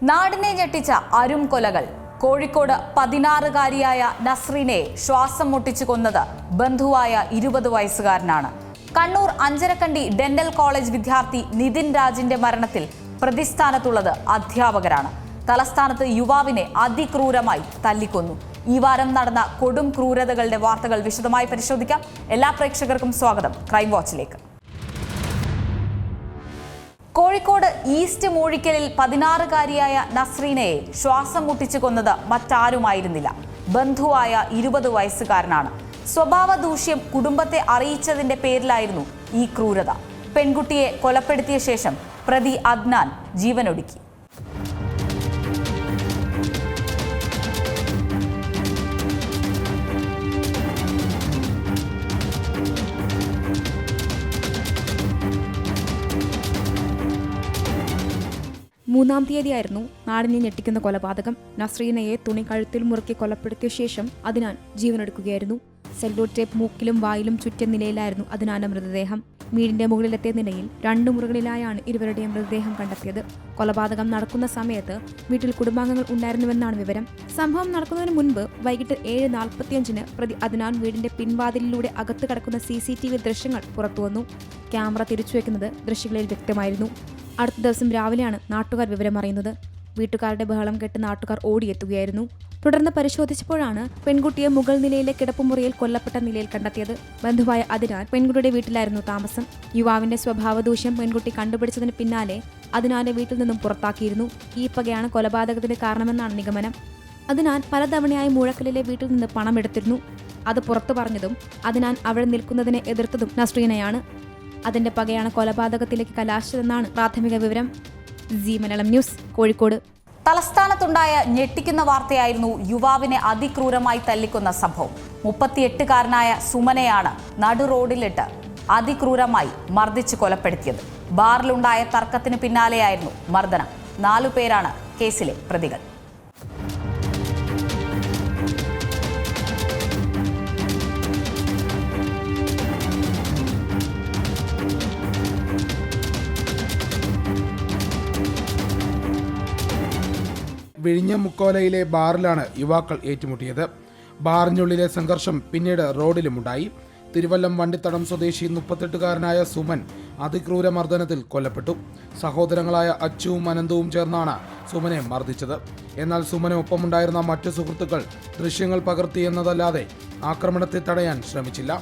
നാടിനെ ഞെട്ടിച്ച അരും കൊലകൾ. കോഴിക്കോട് 16-കാരിയായ നസ്രീനയെ ശ്വാസം മുട്ടിച്ചു കൊന്നത് ബന്ധുവായ 20 വയസ്സുകാരനാണ്. കണ്ണൂർ അഞ്ചരക്കണ്ടി ഡെന്റൽ കോളേജ് വിദ്യാർത്ഥി നിതിൻ രാജിന്റെ മരണത്തിൽ പ്രതിസ്ഥാനത്തുള്ളത് അധ്യാപകരാണ്. തലസ്ഥാനത്ത് യുവാവിനെ അതിക്രൂരമായി തല്ലിക്കൊന്നു. ഈ വാരം നടന്ന കൊടും ക്രൂരതകളുടെ വാർത്തകൾ വിശദമായി പരിശോധിക്കാം. എല്ലാ പ്രേക്ഷകർക്കും സ്വാഗതം ക്രൈം വാച്ചിലേക്ക്. കോഴിക്കോട് ഈസ്റ്റ് മൂഴിക്കലിൽ 16-കാരിയായ നസ്രീനയെ ശ്വാസം മുട്ടിച്ചു കൊന്നത് മറ്റാരുമായിരുന്നില്ല, ബന്ധുവായ 20 വയസ്സുകാരനാണ്. സ്വഭാവ ദൂഷ്യം കുടുംബത്തെ അറിയിച്ചതിന്റെ പേരിലായിരുന്നു ഈ ക്രൂരത. പെൺകുട്ടിയെ കൊലപ്പെടുത്തിയ ശേഷം പ്രതി അദ്നാൻ ജീവനൊടുക്കി. മൂന്നാം തീയതിയായിരുന്നു നാടിനെ ഞെട്ടിക്കുന്ന കൊലപാതകം. നസ്രീനയെ തുണി കഴുത്തിൽ മുറുക്കി കൊലപ്പെടുത്തിയ ശേഷം അദ്നാൻ ജീവനെടുക്കുകയായിരുന്നു. സെല്ലോ ടേപ്പ് മൂക്കിലും വായിലും ചുറ്റിയ നിലയിലായിരുന്നു അദ്നാന്റെ മൃതദേഹം. വീടിന്റെ മുകളിലെത്തിയ നിലയിൽ 2 മുറികളിലായാണ് ഇരുവരുടെയും മൃതദേഹം കണ്ടെത്തിയത്. കൊലപാതകം നടക്കുന്ന സമയത്ത് വീട്ടിൽ കുടുംബാംഗങ്ങൾ ഉണ്ടായിരുന്നുവെന്നാണ് വിവരം. സംഭവം നടക്കുന്നതിന് മുൻപ് വൈകിട്ട് 7:45 പ്രതി അദ്നാൻ വീടിന്റെ പിൻവാതിലിലൂടെ അകത്ത് കടക്കുന്ന CCTV ദൃശ്യങ്ങൾ പുറത്തുവന്നു. ക്യാമറ തിരിച്ചുവെക്കുന്നത് ദൃശ്യങ്ങളിൽ വ്യക്തമായിരുന്നു. അടുത്ത ദിവസം രാവിലെയാണ് നാട്ടുകാർ വിവരം അറിയുന്നത്. വീട്ടുകാരുടെ ബഹളം കേട്ട് നാട്ടുകാർ ഓടിയെത്തുകയായിരുന്നു. തുടർന്ന് പരിശോധിച്ചപ്പോഴാണ് പെൺകുട്ടിയെ മുകൾ നിലയിലെ കിടപ്പുമുറിയിൽ കൊല്ലപ്പെട്ട നിലയിൽ കണ്ടെത്തിയത്. ബന്ധുവായ അദ്നാൻ പെൺകുട്ടിയുടെ വീട്ടിലായിരുന്നു താമസം. യുവാവിന്റെ സ്വഭാവദൂഷ്യം പെൺകുട്ടി കണ്ടുപിടിച്ചതിന് പിന്നാലെ അദ്നാന്റെ വീട്ടിൽ നിന്നും പുറത്താക്കിയിരുന്നു. ഈ പകയാണ് കൊലപാതകത്തിന് കാരണമെന്നാണ് നിഗമനം. അദ്നാൻ പലതവണയായി മൂഴക്കലിലെ വീട്ടിൽ നിന്ന് പണം എടുത്തിരുന്നു. അത് പുറത്തു പറഞ്ഞതും അദ്നാൻ അവിടെ നിൽക്കുന്നതിനെ എതിർത്തതും നസ്രീനയാണ്. അതിന്റെ പകയാണ് കൊലപാതകത്തിലേക്ക് കലാശിച്ചതെന്നാണ് പ്രാഥമിക വിവരം. G Malayalam news, Kozhikode. തലസ്ഥാനത്തുണ്ടായ ഞെട്ടിക്കുന്ന വാർത്തയായിരുന്നു യുവാവിനെ അതിക്രൂരമായി തല്ലിക്കൊന്ന സംഭവം. 38-കാരനായ സുമനെയാണ് നടു റോഡിലിട്ട് അതിക്രൂരമായി മർദ്ദിച്ച് കൊലപ്പെടുത്തിയത്. ബാറിലുണ്ടായ തർക്കത്തിന് പിന്നാലെയായിരുന്നു മർദ്ദനം. 4 പേരാണ് കേസിലെ പ്രതികൾ. വിഴിഞ്ഞം മുക്കോലയിലെ ബാറിലാണ് യുവാക്കൾ ഏറ്റുമുട്ടിയത്. ബാറിനുള്ളിലെ സംഘർഷം പിന്നീട് റോഡിലുമുണ്ടായി. തിരുവല്ലം വണ്ടിത്തടം സ്വദേശി 38-കാരനായ സുമൻ അതിക്രൂര മർദ്ദനത്തിൽ കൊല്ലപ്പെട്ടു. സഹോദരങ്ങളായ അച്ചുവും അനന്തവും ചേർന്നാണ് സുമനെ മർദ്ദിച്ചത്. എന്നാൽ സുമന് ഒപ്പമുണ്ടായിരുന്ന മറ്റു സുഹൃത്തുക്കൾ ദൃശ്യങ്ങൾ പകർത്തിയെന്നതല്ലാതെ ആക്രമണത്തെ തടയാൻ ശ്രമിച്ചില്ല.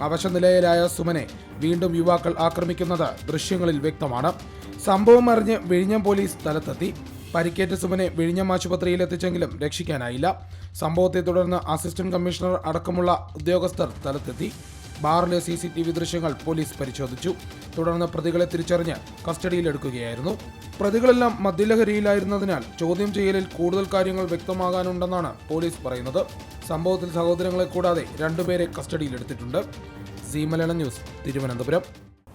അവശനിലയിലായ സുമനെ വീണ്ടും യുവാക്കൾ ആക്രമിക്കുന്നത് ദൃശ്യങ്ങളിൽ വ്യക്തമാണ്. സംഭവം അറിഞ്ഞ് വിഴിഞ്ഞം പോലീസ് സ്ഥലത്തെത്തി. പരിക്കേറ്റ സുമനെ വിഴിഞ്ഞം ആശുപത്രിയിൽ എത്തിച്ചെങ്കിലും രക്ഷിക്കാനായില്ല. സംഭവത്തെ തുടർന്ന് അസിസ്റ്റന്റ് കമ്മീഷണർ അടക്കമുള്ള ഉദ്യോഗസ്ഥർ സ്ഥലത്തെത്തി. ബാറിലെ CCTV ദൃശ്യങ്ങൾ പോലീസ് പരിശോധിച്ചു. തുടർന്ന് പ്രതികളെ തിരിച്ചറിഞ്ഞ് കസ്റ്റഡിയിലെടുക്കുകയായിരുന്നു. പ്രതികളെല്ലാം മദ്യലഹരിയിലായിരുന്നതിനാൽ ചോദ്യം ചെയ്യലിൽ കൂടുതൽ കാര്യങ്ങൾ വ്യക്തമാകാനുണ്ടെന്നാണ് പോലീസ് പറയുന്നത്. സംഭവത്തിൽ സഹോദരങ്ങളെ കൂടാതെ 2 പേരെ കസ്റ്റഡിയിലെടുത്തിട്ടുണ്ട്. G Malayalam news, Thiruvananthapuram.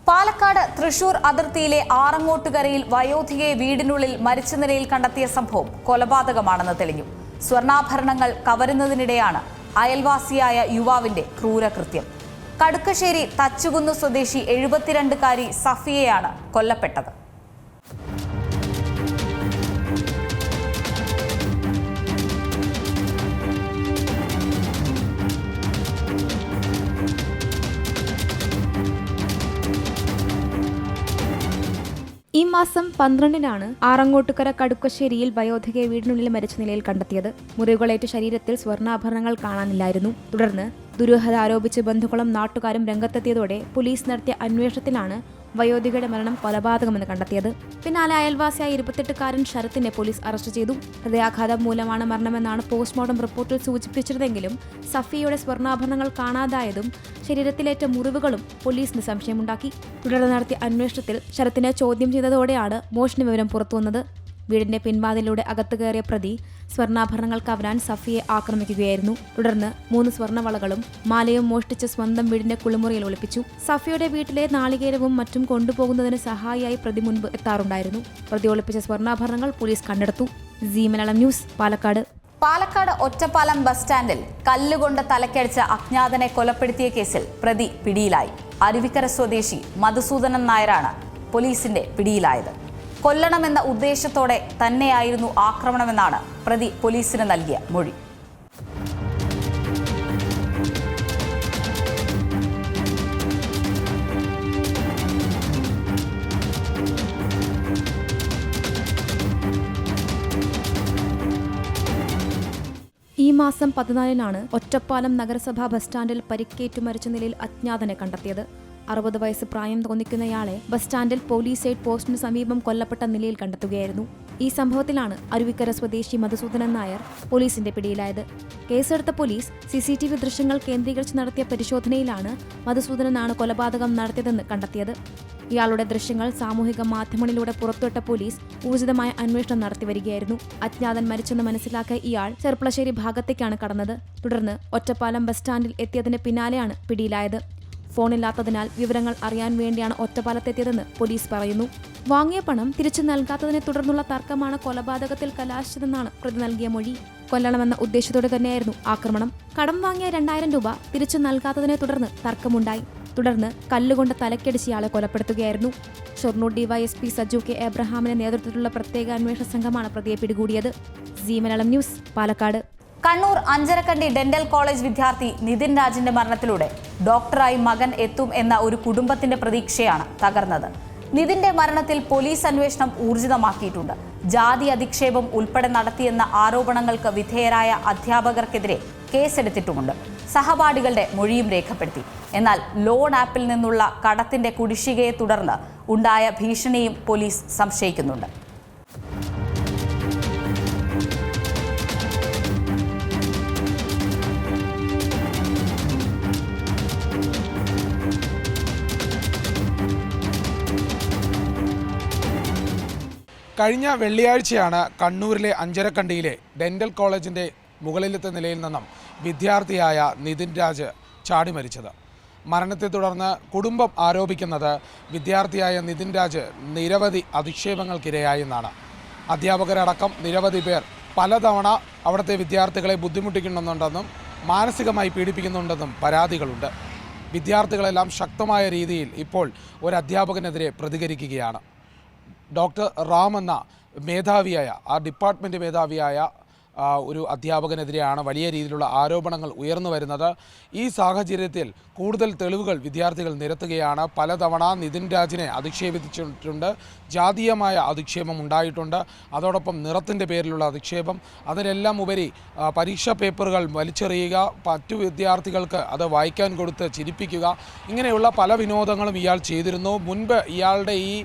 പാലക്കാട് തൃശൂർ അതിർത്തിയിലെ ആറങ്ങോട്ടുകരയിൽ വയോധികയെ വീടിനുള്ളിൽ മരിച്ച നിലയിൽ കണ്ടെത്തിയ സംഭവം കൊലപാതകമാണെന്ന് തെളിഞ്ഞു. സ്വർണ്ണാഭരണങ്ങൾ കവരുന്നതിനിടെയാണ് അയൽവാസിയായ യുവാവിന്റെ ക്രൂരകൃത്യം. കടുക്കശ്ശേരി തച്ചുകുന്ന് സ്വദേശി 72-കാരി സഫിയയാണ് കൊല്ലപ്പെട്ടത്. ഈ മാസം 12-നാണ് ആറങ്ങോട്ടുകര കടുക്കശ്ശേരിയിൽ വയോധികയെ വീടിനുള്ളിൽ മരിച്ച നിലയിൽ കണ്ടെത്തിയത്. മുറിവുകളേറ്റ ശരീരത്തിൽ സ്വർണ്ണാഭരണങ്ങൾ കാണാനില്ലായിരുന്നു. തുടർന്ന് ദുരൂഹത ആരോപിച്ച് ബന്ധുക്കളും നാട്ടുകാരും രംഗത്തെത്തിയതോടെ പോലീസ് നടത്തിയ അന്വേഷണത്തിലാണ് വയോധികയുടെ മരണം കൊലപാതകമെന്ന് കണ്ടെത്തിയത്. പിന്നാലെ അയൽവാസിയായ 28-കാരൻ ശരത്തിനെ പോലീസ് അറസ്റ്റ് ചെയ്തു. ഹൃദയാഘാതം മൂലമാണ് മരണമെന്നാണ് പോസ്റ്റ്മോർട്ടം റിപ്പോർട്ടിൽ സൂചിപ്പിച്ചിരുന്നെങ്കിലും സഫിയയുടെ സ്വർണ്ണാഭരണങ്ങൾ കാണാതായതും ശരീരത്തിലേറ്റ മുറിവുകളും പോലീസിന് സംശയമുണ്ടാക്കി. തുടർന്ന് നടത്തിയ അന്വേഷണത്തിൽ ശരത്തിനെ ചോദ്യം ചെയ്തതോടെയാണ് മോഷണ വിവരം പുറത്തുവന്നത്. വീടിന്റെ പിൻവാതിലൂടെ അകത്ത് കയറിയ പ്രതി സ്വർണ്ണാഭരണങ്ങൾ കവരാൻ സഫിയെ ആക്രമിക്കുകയായിരുന്നു. തുടർന്ന് 3 സ്വർണ്ണവളകളും മാലയും മോഷ്ടിച്ച് സ്വന്തം വീടിന്റെ കുളിമുറിയിൽ ഒളിപ്പിച്ചു. സഫിയുടെ വീട്ടിലെ നാളികേരവും മറ്റും കൊണ്ടുപോകുന്നതിന് സഹായിയായി പ്രതി മുൻപ് എത്താറുണ്ടായിരുന്നു. പ്രതി ഒളിപ്പിച്ച സ്വർണ്ണാഭരണങ്ങൾ പോലീസ് കണ്ടെടുത്തു. G Malayalam news, Palakkad. Palakkad Ottapalam bus സ്റ്റാൻഡിൽ കല്ലുകൊണ്ട് തലക്കടിച്ച അജ്ഞാതനെ കൊലപ്പെടുത്തിയ കേസിൽ പ്രതി പിടിയിലായി. അരുവിക്കര സ്വദേശി മധുസൂദനൻ നായരാണ് പോലീസിന്റെ പിടിയിലായത്. കൊല്ലണമെന്ന ഉദ്ദേശത്തോടെ തന്നെയായിരുന്നു ആക്രമണമെന്നാണ് പ്രതി പോലീസിന് നൽകിയ മൊഴി. ഈ മാസം 14-നാണ് ഒറ്റപ്പാലം നഗരസഭാ ബസ് സ്റ്റാൻഡിൽ പരിക്കേറ്റു മരിച്ച നിലയിൽ അജ്ഞാതനെ കണ്ടെത്തിയത്. 60 വയസ്സ് പ്രായം തോന്നിക്കുന്നയാളെ ബസ് സ്റ്റാൻഡിൽ പോലീസ് എയ്ഡ് പോസ്റ്റിന് സമീപം കൊല്ലപ്പെട്ട നിലയിൽ കണ്ടെത്തുകയായിരുന്നു. ഈ സംഭവത്തിലാണ് അരുവിക്കര സ്വദേശി മധുസൂദനൻ നായർ പോലീസിന്റെ പിടിയിലായത്. കേസെടുത്ത പോലീസ് CCTV ദൃശ്യങ്ങൾ കേന്ദ്രീകരിച്ച് നടത്തിയ പരിശോധനയിലാണ് മധുസൂദനനാണ് കൊലപാതകം നടത്തിയതെന്ന് കണ്ടെത്തിയത്. ഇയാളുടെ ദൃശ്യങ്ങൾ സാമൂഹിക മാധ്യമങ്ങളിലൂടെ പുറത്തുവിട്ട പോലീസ് ഊർജിതമായ അന്വേഷണം നടത്തിവരികയായിരുന്നു. അജ്ഞാതൻ മരിച്ചെന്ന് മനസ്സിലാക്കിയ ഇയാൾ ചെർപ്പളശ്ശേരി ഭാഗത്തേക്കാണ് കടന്നത്. തുടർന്ന് ഒറ്റപ്പാലം ബസ് സ്റ്റാൻഡിൽ എത്തിയതിന് പിന്നാലെയാണ് പിടിയിലായത്. ഫോണില്ലാത്തതിനാൽ വിവരങ്ങൾ അറിയാൻ വേണ്ടിയാണ് ഒറ്റപ്പാലത്തെത്തിയതെന്ന് പോലീസ് പറയുന്നു. വാങ്ങിയ പണം തിരിച്ചു നൽകാത്തതിനെ തുടർന്നുള്ള തർക്കമാണ് കൊലപാതകത്തിൽ കലാശിച്ചതെന്നാണ് പ്രതി നൽകിയ മൊഴി. കൊല്ലണമെന്ന ഉദ്ദേശത്തോടെ തന്നെയായിരുന്നു ആക്രമണം. കടം വാങ്ങിയ 2000 രൂപ തിരിച്ചു നൽകാത്തതിനെ തുടർന്ന് തർക്കമുണ്ടായി. തുടർന്ന് കല്ലുകൊണ്ട് തലക്കടിച്ച് ഇയാളെ കൊലപ്പെടുത്തുകയായിരുന്നു. ഷൊർണൂർ DYSP സജു കെ എബ്രഹാമിന്റെ നേതൃത്വത്തിലുള്ള പ്രത്യേക അന്വേഷണ സംഘമാണ് പ്രതിയെ പിടികൂടിയത്. C Malayalam news, Palakkad. Kannur Anjarakandy dental college വിദ്യാർത്ഥി നിതിൻ രാജിന്റെ മരണത്തിലൂടെ ഡോക്ടറായി മകൻ എത്തും എന്ന ഒരു കുടുംബത്തിന്റെ പ്രതീക്ഷയാണ് തകർന്നത്. നിതിന്റെ മരണത്തിൽ പോലീസ് അന്വേഷണം ഊർജിതമാക്കിയിട്ടുണ്ട്. ജാതി അധിക്ഷേപം ഉൾപ്പെടെ നടത്തിയെന്ന ആരോപണങ്ങൾക്ക് വിധേയരായ അധ്യാപകർക്കെതിരെ കേസെടുത്തിട്ടുമുണ്ട്. സഹപാഠികളുടെ മൊഴിയും രേഖപ്പെടുത്തി. എന്നാൽ ലോൺ ആപ്പിൽ നിന്നുള്ള കടത്തിന്റെ കുടിശ്ശികയെ തുടർന്ന് ഉണ്ടായ ഭീഷണിയും പോലീസ് സംശയിക്കുന്നുണ്ട്. കഴിഞ്ഞ വെള്ളിയാഴ്ചയാണ് കണ്ണൂരിലെ അഞ്ചരക്കണ്ടിയിലെ ഡെന്റൽ കോളേജിൻ്റെ മുകളിലത്തെ നിലയിൽ നിന്നും വിദ്യാർത്ഥിയായ നിതിൻ രാജ് ചാടി മരിച്ചത്. മരണത്തെ തുടർന്ന് കുടുംബം ആരോപിക്കുന്നത് വിദ്യാർത്ഥിയായ നിതിൻ രാജ് നിരവധി അധിക്ഷേപങ്ങൾക്കിരയായെന്നാണ്. അധ്യാപകരടക്കം നിരവധി പേർ പലതവണ അവിടുത്തെ വിദ്യാർത്ഥികളെ ബുദ്ധിമുട്ടിക്കുന്നുണ്ടെന്നും മാനസികമായി പീഡിപ്പിക്കുന്നുണ്ടെന്നും പരാതികളുണ്ട്. വിദ്യാർത്ഥികളെല്ലാം ശക്തമായ രീതിയിൽ ഇപ്പോൾ ഒരു അധ്യാപകനെതിരെ പ്രതികരിക്കുകയാണ്. ഡോക്ടർ റാം എന്ന മേധാവിയായ ആ ഡിപ്പാർട്ട്മെൻറ്റ് മേധാവിയായ ഒരു അധ്യാപകനെതിരെയാണ് വലിയ രീതിയിലുള്ള ആരോപണങ്ങൾ ഉയർന്നു വരുന്നത്. ഈ സാഹചര്യത്തിൽ കൂടുതൽ തെളിവുകൾ വിദ്യാർത്ഥികൾ നിരത്തുകയാണ്. പലതവണ നിതിൻ രാജിനെ അധിക്ഷേപിച്ചിട്ടുണ്ട്. ജാതീയമായ അധിക്ഷേപം ഉണ്ടായിട്ടുണ്ട്. അതോടൊപ്പം നിറത്തിൻ്റെ പേരിലുള്ള അധിക്ഷേപം, അതിനെല്ലാം ഉപരി പരീക്ഷാ പേപ്പറുകൾ വലിച്ചെറിയുക, മറ്റു വിദ്യാർത്ഥികൾക്ക് അത് വായിക്കാൻ കൊടുത്ത് ചിരിപ്പിക്കുക, ഇങ്ങനെയുള്ള പല വിനോദങ്ങളും ഇയാൾ ചെയ്തിരുന്നു. മുൻപ് ഇയാളുടെ ഈ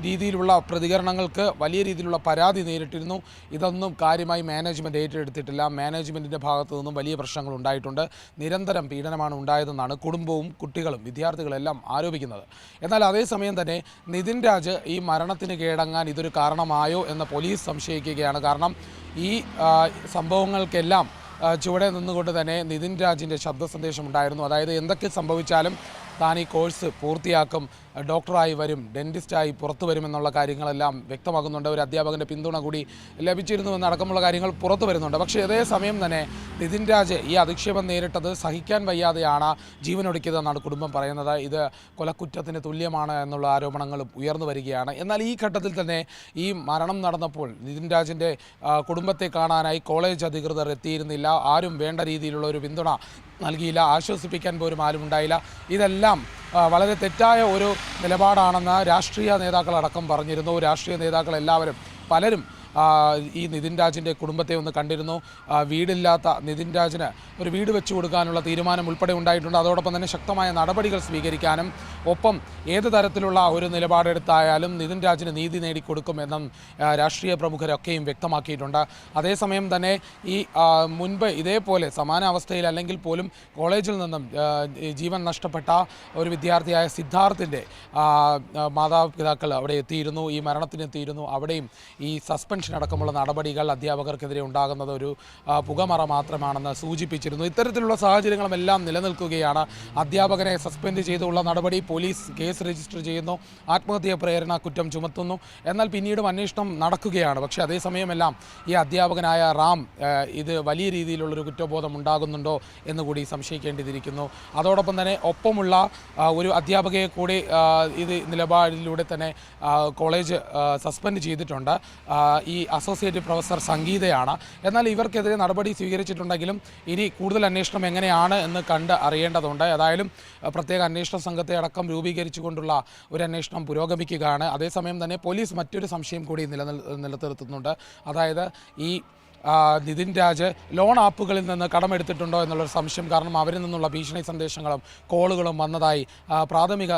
രീതിയിലുള്ള പ്രതികരണങ്ങൾക്ക് വലിയ രീതിയിലുള്ള പരാതി നേരിട്ടിരുന്നു. ഇതൊന്നും കാര്യമായി മാനേജ്മെൻറ്റ് ഏറ്റെടുത്തിട്ടില്ല. മാനേജ്മെൻറ്റിൻ്റെ ഭാഗത്തു നിന്നും വലിയ പ്രശ്നങ്ങൾ ഉണ്ടായിട്ടുണ്ട്. നിരന്തരം പീഡനമാണ് ഉണ്ടായതെന്നാണ് കുടുംബവും കുട്ടികളും വിദ്യാർത്ഥികളെല്ലാം ആരോപിക്കുന്നത്. എന്നാൽ അതേസമയം തന്നെ നിതിൻ രാജ് ഈ മരണത്തിന് കീഴടങ്ങാൻ ഇതൊരു കാരണമായോ എന്ന് പോലീസ് സംശയിക്കുകയാണ്. കാരണം ഈ സംഭവങ്ങൾക്കെല്ലാം ചുവടെ നിന്നുകൊണ്ട് തന്നെ നിതിൻ രാജിൻ്റെ ശബ്ദ സന്ദേശം ഉണ്ടായിരുന്നു. അതായത് എന്തൊക്കെ സംഭവിച്ചാലും താൻ ഈ കോഴ്സ് പൂർത്തിയാക്കും, ഡോക്ടറായി വരും, ഡെൻറ്റിസ്റ്റായി പുറത്തു വരുമെന്നുള്ള കാര്യങ്ങളെല്ലാം വ്യക്തമാക്കുന്നുണ്ട്. ഒരു അധ്യാപകൻ്റെ പിന്തുണ കൂടി ലഭിച്ചിരുന്നുവെന്നടക്കമുള്ള കാര്യങ്ങൾ പുറത്തു വരുന്നുണ്ട്. പക്ഷേ അതേസമയം തന്നെ നിതിൻ രാജ് ഈ അധിക്ഷേപം നേരിട്ടത് സഹിക്കാൻ വയ്യാതെയാണ് ജീവനൊടുക്കിയതെന്നാണ് കുടുംബം പറയുന്നത്. ഇത് കൊലക്കുറ്റത്തിന് തുല്യമാണ് എന്നുള്ള ആരോപണങ്ങളും ഉയർന്നു വരികയാണ്. എന്നാൽ ഈ ഘട്ടത്തിൽ തന്നെ ഈ മരണം നടന്നപ്പോൾ നിതിൻ രാജിൻ്റെ കുടുംബത്തെ കാണാനായി കോളേജ് അധികൃതർ എത്തിയിരുന്നില്ല. ആരും വേണ്ട രീതിയിലുള്ള ഒരു പിന്തുണ നൽകിയില്ല. ആശ്വസിപ്പിക്കാൻ പോലും ആരും ഉണ്ടായില്ല. ഇതെല്ലാം വളരെ തെറ്റായ ഒരു നിലപാടാണെന്ന് രാഷ്ട്രീയ നേതാക്കളടക്കം പറഞ്ഞിരുന്നു. രാഷ്ട്രീയ നേതാക്കൾ എല്ലാവരും പലരും ഈ നിതിൻ രാജിൻ്റെ കുടുംബത്തെ ഒന്ന് കണ്ടിരുന്നു. വീടില്ലാത്ത നിതിൻ രാജിന് ഒരു വീട് വെച്ചു കൊടുക്കാനുള്ള തീരുമാനം ഉൾപ്പെടെ ഉണ്ടായിട്ടുണ്ട്. അതോടൊപ്പം തന്നെ ശക്തമായ നടപടികൾ സ്വീകരിക്കാനും ഒപ്പം ഏത് തരത്തിലുള്ള ഒരു നിലപാടെടുത്തായാലും നിതിൻ രാജിന് നീതി നേടിക്കൊടുക്കുമെന്നും രാഷ്ട്രീയ പ്രമുഖരൊക്കെയും വ്യക്തമാക്കിയിട്ടുണ്ട്. അതേസമയം തന്നെ ഈ മുൻപ് ഇതേപോലെ സമാന അവസ്ഥയിൽ അല്ലെങ്കിൽ പോലും കോളേജിൽ നിന്നും ജീവൻ നഷ്ടപ്പെട്ട ഒരു വിദ്യാർത്ഥിയായ സിദ്ധാർത്ഥിൻ്റെ മാതാപിതാക്കൾ അവിടെ എത്തിയിരുന്നു. ഈ മരണത്തിനെത്തിയിരുന്നു. അവിടെയും ഈ സസ്പെൻഷൻ സസ്പെൻഷൻ അടക്കമുള്ള നടപടികൾ അധ്യാപകർക്കെതിരെ ഉണ്ടാകുന്നത് ഒരു പുകമറ മാത്രമാണെന്ന് സൂചിപ്പിച്ചിരുന്നു. ഇത്തരത്തിലുള്ള സാഹചര്യങ്ങളുമെല്ലാം നിലനിൽക്കുകയാണ്. അധ്യാപകനെ സസ്പെൻഡ് ചെയ്തുള്ള നടപടി, പോലീസ് കേസ് രജിസ്റ്റർ ചെയ്യുന്നു, ആത്മഹത്യാ പ്രേരണ കുറ്റം ചുമത്തുന്നു. എന്നാൽ പിന്നീടും അന്വേഷണം നടക്കുകയാണ്. പക്ഷേ അതേസമയമെല്ലാം ഈ അധ്യാപകനായ റാം ഇത് വലിയ രീതിയിലുള്ളൊരു കുറ്റബോധം ഉണ്ടാകുന്നുണ്ടോ എന്നുകൂടി സംശയിക്കേണ്ടിയിരിക്കുന്നു. അതോടൊപ്പം തന്നെ ഒപ്പമുള്ള ഒരു അധ്യാപകയെ കൂടി ഇത് നിലപാടിലൂടെ തന്നെ കോളേജ് സസ്പെൻഡ് ചെയ്തിട്ടുണ്ട്. ഈ അസോസിയേറ്റ് പ്രൊഫസർ സംഗീതയാണ്. എന്നാൽ ഇവർക്കെതിരെ നടപടി സ്വീകരിച്ചിട്ടുണ്ടെങ്കിലും ഇനി കൂടുതൽ അന്വേഷണം എങ്ങനെയാണ് എന്ന് കണ്ട് അറിയേണ്ടതുണ്ട്. ഏതായാലും പ്രത്യേക അന്വേഷണ സംഘത്തെ അടക്കം രൂപീകരിച്ചുകൊണ്ടുള്ള ഒരു അന്വേഷണം പുരോഗമിക്കുകയാണ്. അതേസമയം തന്നെ പോലീസ് മറ്റൊരു സംശയം കൂടി നിലനിർത്തുന്നുണ്ട്. അതായത് ഈ നിതിൻ രാജ് ലോൺ ആപ്പുകളിൽ നിന്ന് കടമെടുത്തിട്ടുണ്ടോ എന്നുള്ളൊരു സംശയം. കാരണം അവരിൽ നിന്നുള്ള ഭീഷണി സന്ദേശങ്ങളും കോളുകളും വന്നതായി പ്രാഥമിക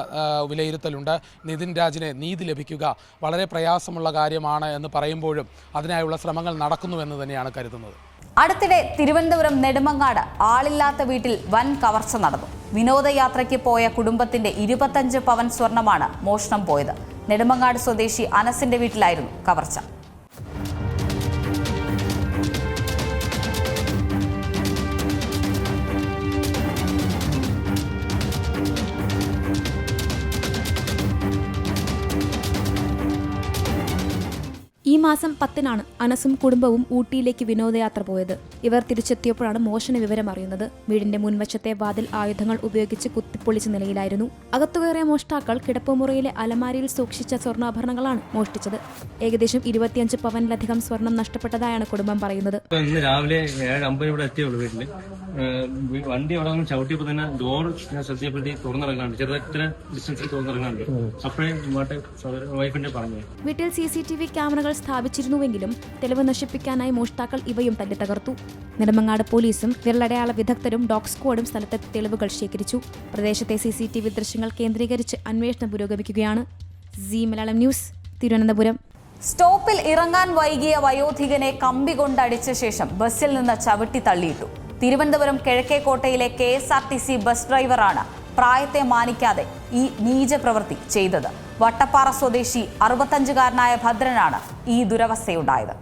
വിലയിരുത്തലുണ്ട്. നിതിൻ രാജിന് നീതി ലഭിക്കുക വളരെ പ്രയാസമുള്ള കാര്യമാണ് എന്ന് പറയുമ്പോഴും അതിനായുള്ള ശ്രമങ്ങൾ നടക്കുന്നുവെന്ന് തന്നെയാണ് കരുതുന്നത്. അടുത്തിടെ തിരുവനന്തപുരം നെടുമങ്ങാട് ആളില്ലാത്ത വീട്ടിൽ വൻ കവർച്ച നടന്നു. വിനോദയാത്രയ്ക്ക് പോയ കുടുംബത്തിന്റെ 25 പവൻ സ്വർണമാണ് മോഷണം പോയത്. നെടുമങ്ങാട് സ്വദേശി അനസിന്റെ വീട്ടിലായിരുന്നു കവർച്ച. ഈ മാസം 10-നാണ് അനസും കുടുംബവും ഊട്ടിയിലേക്ക് വിനോദയാത്ര പോയത്. ഇവർ തിരിച്ചെത്തിയപ്പോഴാണ് മോഷണ വിവരം അറിയുന്നത്. വീടിന്റെ മുൻവശത്തെ വാതിൽ ആയുധങ്ങൾ ഉപയോഗിച്ച് കുത്തിപ്പൊളിച്ച നിലയിലായിരുന്നു. അകത്തുകയറിയ മോഷ്ടാക്കൾ കിടപ്പുമുറിയിലെ അലമാരയിൽ സൂക്ഷിച്ച സ്വർണ്ണാഭരണങ്ങളാണ് മോഷ്ടിച്ചത്. ഏകദേശം 25 പവനിലധികം സ്വർണം നഷ്ടപ്പെട്ടതായാണ് കുടുംബം പറയുന്നത്. ഇന്ന് രാവിലെ 7:50 ഇവിടെ എത്തിയുള്ളൂ വീട്ടില്. വണ്ടി അവിടെ നിന്ന് ചവിട്ടിയപ്പോ തന്നെ ഡോർ ഞാൻ ശ്രദ്ധയപ്പെടുത്തി തുറന്നിറങ്ങാണ്ട്, ചെറുതായിട്ട് ഡിസ്റ്റൻസിൽ തുറന്നിറങ്ങാണ്ട്. അപ്പോഴേ വൈഫിന്റെ പറഞ്ഞു. വീട്ടിൽ CCTV ക്യാമറകൾ സ്ഥാപിച്ചിരുന്നുവെങ്കിലും തെളിവ് നശിപ്പിക്കാനായി മോഷ്ടാക്കൾ ഇവയും തല്ലി തകർത്തു. നെടുമങ്ങാട് പോലീസും വിരലടയാള വിദഗ്ധരും ഡോഗ് സ്ക്വാഡും സ്ഥലത്തെത്തി തെളിവുകൾ ശേഖരിച്ചു. പ്രദേശത്തെ CCTV ദൃശ്യങ്ങൾ കേന്ദ്രീകരിച്ച് അന്വേഷണം പുരോഗമിക്കുകയാണ്. C Malayalam news, Thiruvananthapuram. സ്റ്റോപ്പിൽ ഇറങ്ങാൻ വൈകിയ വയോധികനെ കമ്പി കൊണ്ടടിച്ച ശേഷം ബസ്സിൽ നിന്ന് ചവിട്ടി തള്ളിയിട്ടു. തിരുവനന്തപുരം കിഴക്കേക്കോട്ടയിലെ KSRTC ബസ് ഡ്രൈവറാണ് പ്രായത്തെ മാനിക്കാതെ ഈ നീച പ്രവൃത്തി ചെയ്തത്. വട്ടപ്പാറ സ്വദേശി 65-കാരനായ ഭദ്രനാണ് ഈ ദുരവസ്ഥയുണ്ടായത്.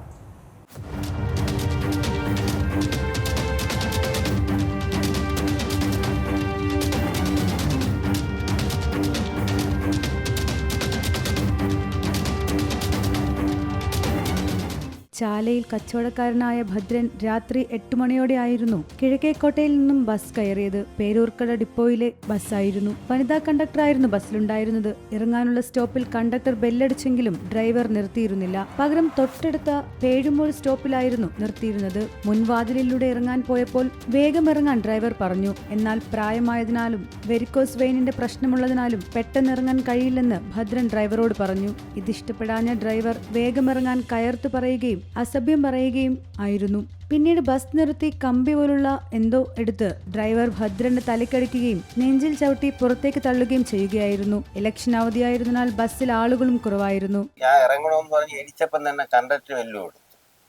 ചാലയിൽ കച്ചവടക്കാരനായ ഭദ്രൻ രാത്രി 8 മണിയോടെയായിരുന്നു കിഴക്കേക്കോട്ടയിൽ നിന്നും ബസ് കയറിയത്. പേരൂർക്കട ഡിപ്പോയിലെ ബസ്സായിരുന്നു. വനിതാ കണ്ടക്ടറായിരുന്നു ബസ്സിലുണ്ടായിരുന്നത്. ഇറങ്ങാനുള്ള സ്റ്റോപ്പിൽ കണ്ടക്ടർ ബെല്ലടിച്ചെങ്കിലും ഡ്രൈവർ നിർത്തിയിരുന്നില്ല. പകരം തൊട്ടടുത്ത പേഴുമൂൾ സ്റ്റോപ്പിലായിരുന്നു നിർത്തിയിരുന്നത്. മുൻവാതിലിലൂടെ ഇറങ്ങാൻ പോയപ്പോൾ വേഗം ഇറങ്ങാൻ ഡ്രൈവർ പറഞ്ഞു. എന്നാൽ പ്രായമായതിനാലും വെരിക്കോസ് വെയിനിന്റെ പ്രശ്നമുള്ളതിനാലും പെട്ടെന്ന് ഇറങ്ങാൻ കഴിയില്ലെന്ന് ഭദ്രൻ ഡ്രൈവറോട് പറഞ്ഞു. ഇതിഷ്ടപ്പെടാഞ്ഞ ഡ്രൈവർ വേഗമിറങ്ങാൻ കയർത്തു പറയുകയും അസഭ്യം പറയുകയും ആയിരുന്നു. പിന്നീട് ബസ് നിർത്തി കമ്പി പോലുള്ള എന്തോ എടുത്ത് ഡ്രൈവർ ഭദ്രന്റെ തലക്കടിക്കുകയും നെഞ്ചിൽ ചവിട്ടി പുറത്തേക്ക് തള്ളുകയും ചെയ്യുകയായിരുന്നു. ഇലക്ഷൻ അവധിയായിരുന്നാൽ ബസ്സിൽ ആളുകളും കുറവായിരുന്നു. ഞാൻ ഇറങ്ങണമെന്ന് പറഞ്ഞ് എരിച്ചപ്പം തന്നെ കണ്ടക്ടർ വെല്ലുവിടും.